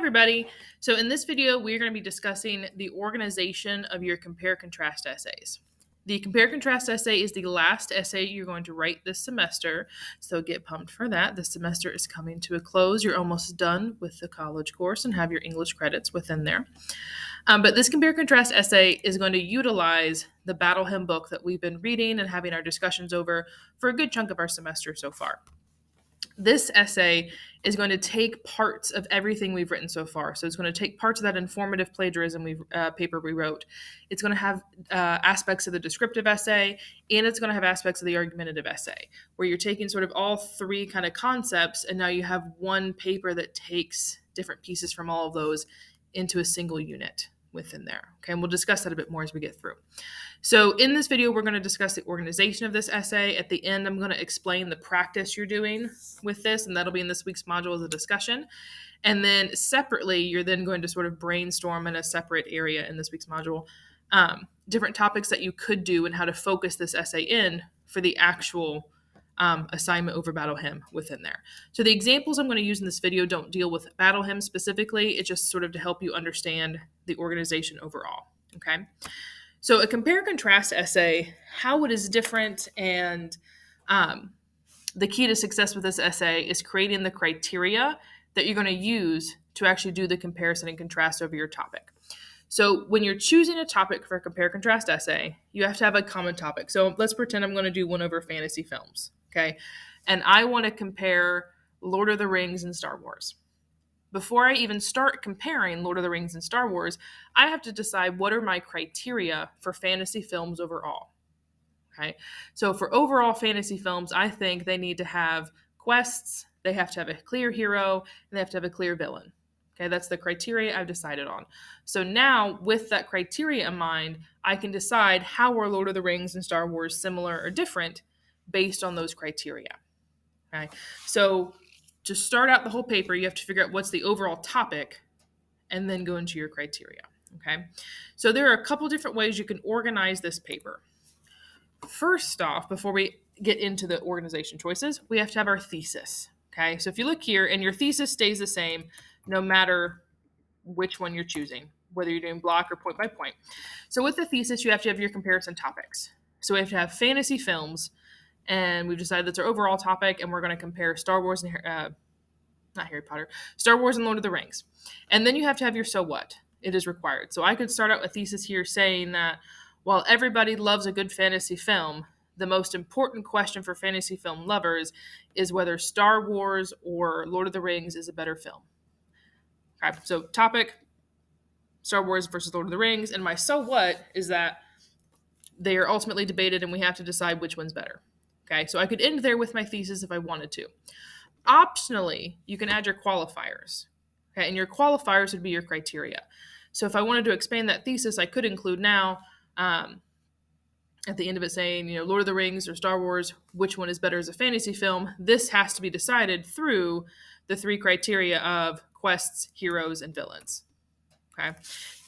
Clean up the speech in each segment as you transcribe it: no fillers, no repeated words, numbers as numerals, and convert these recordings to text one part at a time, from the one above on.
everybody. So in this video, we're going to be discussing the organization of your compare-contrast essays. The compare-contrast essay is the last essay you're going to write this semester, so get pumped for that. The semester is coming to a close. You're almost done with the college course and have your English credits within there. But this compare-contrast essay is going to utilize the Battle Hymn book that we've been reading and having our discussions over for a good chunk of our semester so far. This essay is going to take parts of everything we've written so far. So it's going to take parts of that informative plagiarism paper we wrote. It's going to have aspects of the descriptive essay, and it's going to have aspects of the argumentative essay, where you're taking sort of all three kind of concepts, and now you have one paper that takes different pieces from all of those into a single unit within there. Okay, and we'll discuss that a bit more as we get through. So in this video, we're going to discuss the organization of this essay. At the end, I'm going to explain the practice you're doing with this, and that'll be in this week's module as a discussion. And then separately, you're then going to sort of brainstorm in a separate area in this week's module, different topics that you could do and how to focus this essay in for the actual assignment over Battle Hymn within there. So the examples I'm going to use in this video don't deal with Battle Hymn specifically. It's just sort of to help you understand the organization overall. Okay. So a compare-contrast essay, how it is different, and the key to success with this essay is creating the criteria that you're going to use to actually do the comparison and contrast over your topic. So when you're choosing a topic for a compare-contrast essay, you have to have a common topic. So let's pretend I'm going to do one over fantasy films, okay? And I want to compare Lord of the Rings and Star Wars. Before I even start comparing Lord of the Rings and Star Wars, I have to decide what are my criteria for fantasy films overall. Okay, so for overall fantasy films, I think they need to have quests, they have to have a clear hero, and they have to have a clear villain. Okay, that's the criteria I've decided on. So now, with that criteria in mind, I can decide how are Lord of the Rings and Star Wars similar or different based on those criteria. Okay, so to start out the whole paper, you have to figure out what's the overall topic and then go into your criteria. Okay, so there are a couple different ways you can organize this paper. First off, before we get into the organization choices, we have to have our thesis. Okay, so if you look here, and your thesis stays the same no matter which one you're choosing, whether you're doing block or point by point. So with the thesis, you have to have your comparison topics. So we have to have fantasy films, and we've decided that's our overall topic, and we're going to compare Star Wars and not Harry Potter, Star Wars and Lord of the Rings. And then you have to have your so what. It is required. So I could start out a thesis here saying that while everybody loves a good fantasy film, the most important question for fantasy film lovers is whether Star Wars or Lord of the Rings is a better film. Okay, so topic, Star Wars versus Lord of the Rings, and my so what is that they are ultimately debated and we have to decide which one's better. Okay, so I could end there with my thesis if I wanted to. Optionally, you can add your qualifiers. Okay, and your qualifiers would be your criteria. So if I wanted to expand that thesis, I could include now at the end of it saying, Lord of the Rings or Star Wars, which one is better as a fantasy film? This has to be decided through the three criteria of quests, heroes, and villains. Okay,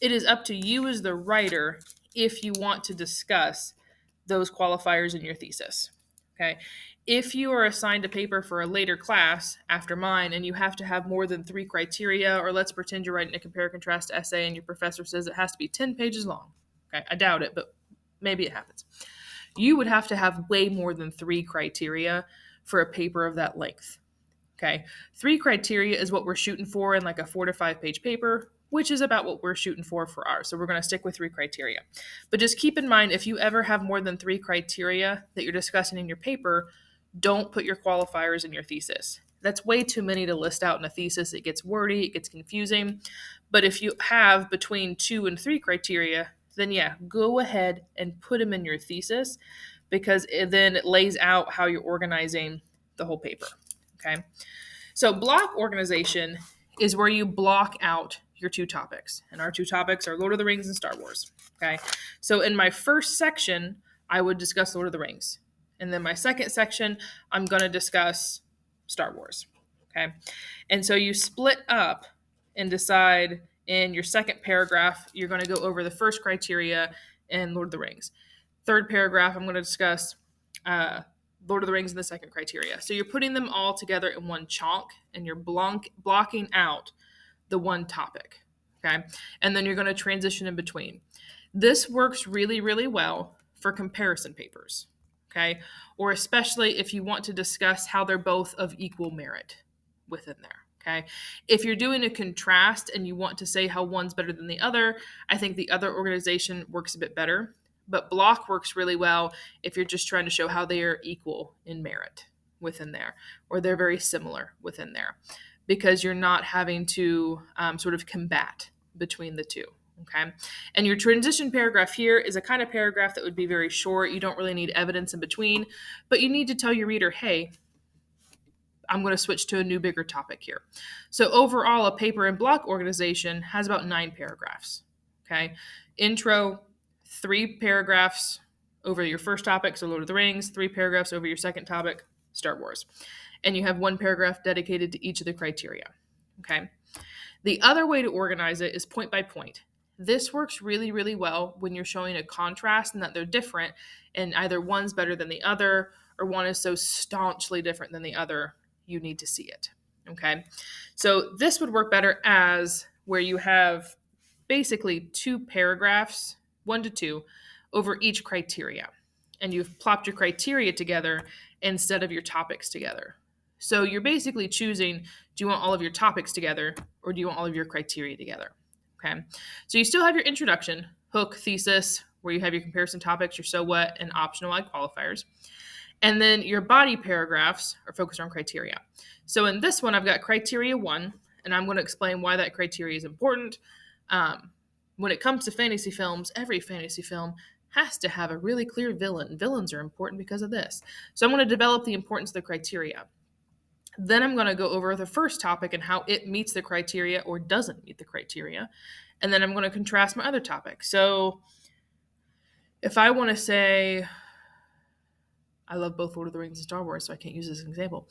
it is up to you as the writer if you want to discuss those qualifiers in your thesis. Okay, if you are assigned a paper for a later class after mine and you have to have more than three criteria, or let's pretend you're writing a compare-contrast essay and your professor says it has to be 10 pages long. Okay, I doubt it, but maybe it happens. You would have to have way more than three criteria for a paper of that length. Okay, three criteria is what we're shooting for in like a 4 to 5 page paper, which is about what we're shooting for ours. So we're going to stick with three criteria. But just keep in mind, if you ever have more than three criteria that you're discussing in your paper, don't put your qualifiers in your thesis. That's way too many to list out in a thesis. It gets wordy, it gets confusing. But if you have between 2 and 3 criteria, then yeah, go ahead and put them in your thesis, because then it lays out how you're organizing the whole paper. Okay, so block organization is where you block out your two topics, and our two topics are Lord of the Rings and Star Wars. Okay, so in my first section, I would discuss Lord of the Rings, and then my second section, I'm going to discuss Star Wars. Okay, and so you split up and decide in your second paragraph, you're going to go over the first criteria in Lord of the Rings. Third paragraph, I'm going to discuss Lord of the Rings in the second criteria. So you're putting them all together in one chunk, and you're blocking out the one topic. Okay. And then you're going to transition in between. This works really, really well for comparison papers. Okay. Or especially if you want to discuss how they're both of equal merit within there. Okay. If you're doing a contrast and you want to say how one's better than the other, I think the other organization works a bit better. But block works really well if you're just trying to show how they are equal in merit within there, or they're very similar within there, because you're not having to sort of combat between the two. Okay. And your transition paragraph here is a kind of paragraph that would be very short. You don't really need evidence in between, but you need to tell your reader, hey, I'm going to switch to a new, bigger topic here. So overall, a paper and block organization has about 9 paragraphs. Okay. Intro, 3 paragraphs over your first topic, so Lord of the Rings, 3 paragraphs over your second topic, Star Wars. And you have 1 paragraph dedicated to each of the criteria. Okay. The other way to organize it is point by point. This works really, really well when you're showing a contrast and that they're different, and either one's better than the other or one is so staunchly different than the other, you need to see it. Okay. So this would work better as where you have basically 2 paragraphs, 1 to 2, over each criteria. And you've plopped your criteria together instead of your topics together. So you're basically choosing, do you want all of your topics together or do you want all of your criteria together? Okay. So you still have your introduction, hook, thesis, where you have your comparison topics, your so what, and optional ag qualifiers. And then your body paragraphs are focused on criteria. So in this one, I've got criteria 1, and I'm going to explain why that criteria is important. When it comes to fantasy films, every fantasy film has to have a really clear villain. Villains are important because of this. So I'm going to develop the importance of the criteria. Then I'm going to go over the first topic and how it meets the criteria or doesn't meet the criteria. And then I'm going to contrast my other topic. So if I want to say, I love both Lord of the Rings and Star Wars, so I can't use this as an example.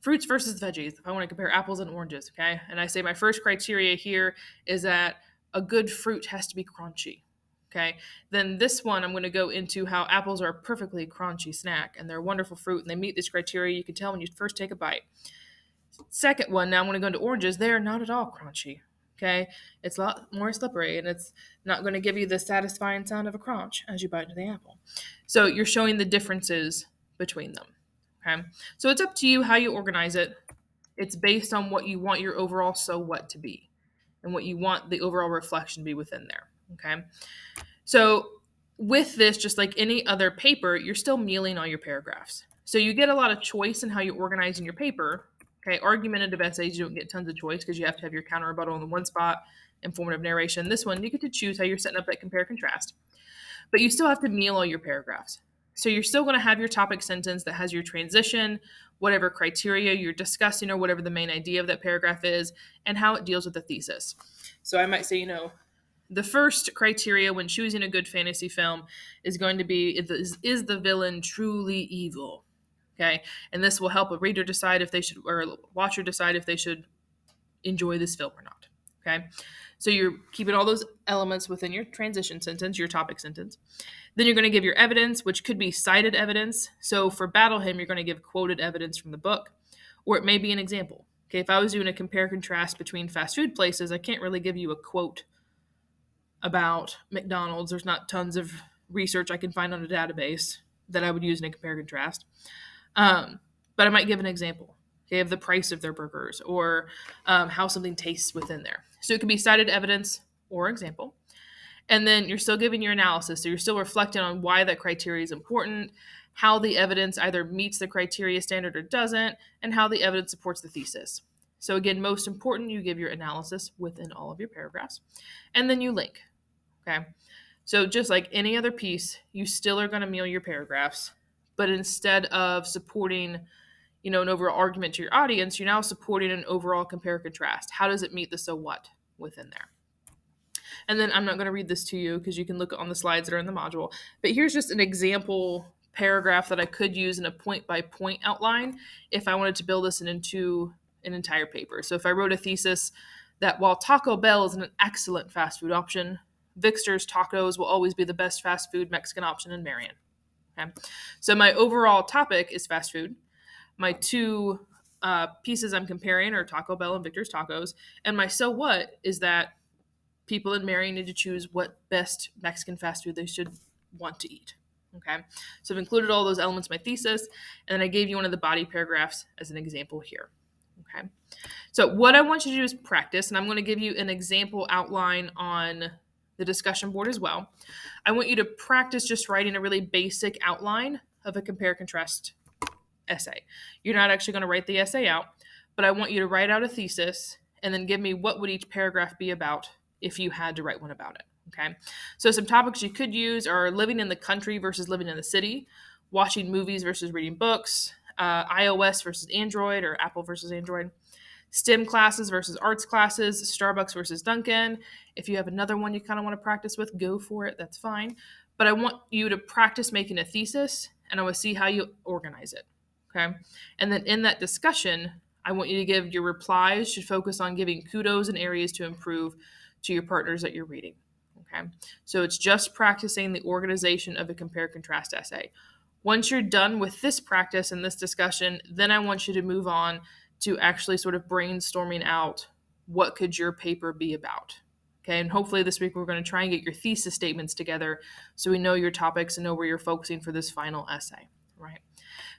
Fruits versus veggies. If I want to compare apples and oranges, okay? And I say my first criteria here is that a good fruit has to be crunchy, okay? Then this one, I'm going to go into how apples are a perfectly crunchy snack, and they're a wonderful fruit, and they meet this criteria. You can tell when you first take a bite. Second one, now I'm going to go into oranges. They are not at all crunchy, okay? It's a lot more slippery, and it's not going to give you the satisfying sound of a crunch as you bite into the apple. So you're showing the differences between them, okay? So it's up to you how you organize it. It's based on what you want your overall so what to be and what you want the overall reflection to be within there, okay? So with this, just like any other paper, you're still mealing all your paragraphs. So you get a lot of choice in how you organize in your paper. Okay, argumentative essays, you don't get tons of choice because you have to have your counter rebuttal in the one spot, informative narration. This one, you get to choose how you're setting up that compare contrast. But you still have to meal all your paragraphs. So you're still going to have your topic sentence that has your transition, whatever criteria you're discussing or whatever the main idea of that paragraph is, and how it deals with the thesis. So I might say, the first criteria when choosing a good fantasy film is going to be, is the villain truly evil? Okay, and this will help a reader decide if they should, or a watcher decide if they should enjoy this film or not. Okay, so you're keeping all those elements within your transition sentence, your topic sentence. Then you're going to give your evidence, which could be cited evidence. So for Battle Hymn, you're going to give quoted evidence from the book, or it may be an example. Okay, if I was doing a compare contrast between fast food places, I can't really give you a quote about McDonald's. There's not tons of research I can find on a database that I would use in a compare contrast. But I might give an example, okay, of the price of their burgers or how something tastes within there. So it could be cited evidence or example. And then you're still giving your analysis. So you're still reflecting on why that criteria is important, how the evidence either meets the criteria standard or doesn't, and how the evidence supports the thesis. So again, most important, you give your analysis within all of your paragraphs. And then you link, okay? So just like any other piece, you still are going to meal your paragraphs. But instead of supporting, an overall argument to your audience, you're now supporting an overall compare contrast. How does it meet the so what within there? And then I'm not going to read this to you because you can look on the slides that are in the module. But here's just an example paragraph that I could use in a point-by-point outline if I wanted to build this into an entire paper. So if I wrote a thesis that while Taco Bell is an excellent fast food option, Victor's Tacos will always be the best fast food Mexican option in Marion. Okay. So my overall topic is fast food. My 2 pieces I'm comparing are Taco Bell and Victor's Tacos. And my so what is that people in Marion need to choose what best Mexican fast food they should want to eat. Okay, so I've included all those elements in my thesis, and then I gave you one of the body paragraphs as an example here. Okay, so what I want you to do is practice, and I'm going to give you an example outline on the discussion board as well. I want you to practice just writing a really basic outline of a compare contrast essay. You're not actually going to write the essay out, but I want you to write out a thesis and then give me what would each paragraph be about if you had to write one about it. Okay. So some topics you could use are living in the country versus living in the city, watching movies versus reading books, iOS versus Android or Apple versus Android, STEM classes versus arts classes, Starbucks versus Dunkin'. If you have another one you kind of want to practice with, go for it. That's fine. But I want you to practice making a thesis, and I want to see how you organize it. Okay. And then in that discussion, I want you to give your replies should focus on giving kudos and areas to improve to your partners that you're reading. Okay. So it's just practicing the organization of a compare contrast essay. Once you're done with this practice and this discussion, then I want you to move on to actually sort of brainstorming out what could your paper be about. Okay. And hopefully this week we're going to try and get your thesis statements together so we know your topics and know where you're focusing for this final essay. Right.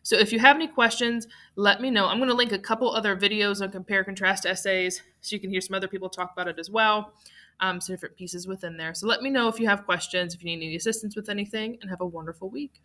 So if you have any questions, let me know. I'm going to link a couple other videos on compare contrast essays so you can hear some other people talk about it as well. Some different pieces within there. So let me know if you have questions, if you need any assistance with anything, and have a wonderful week.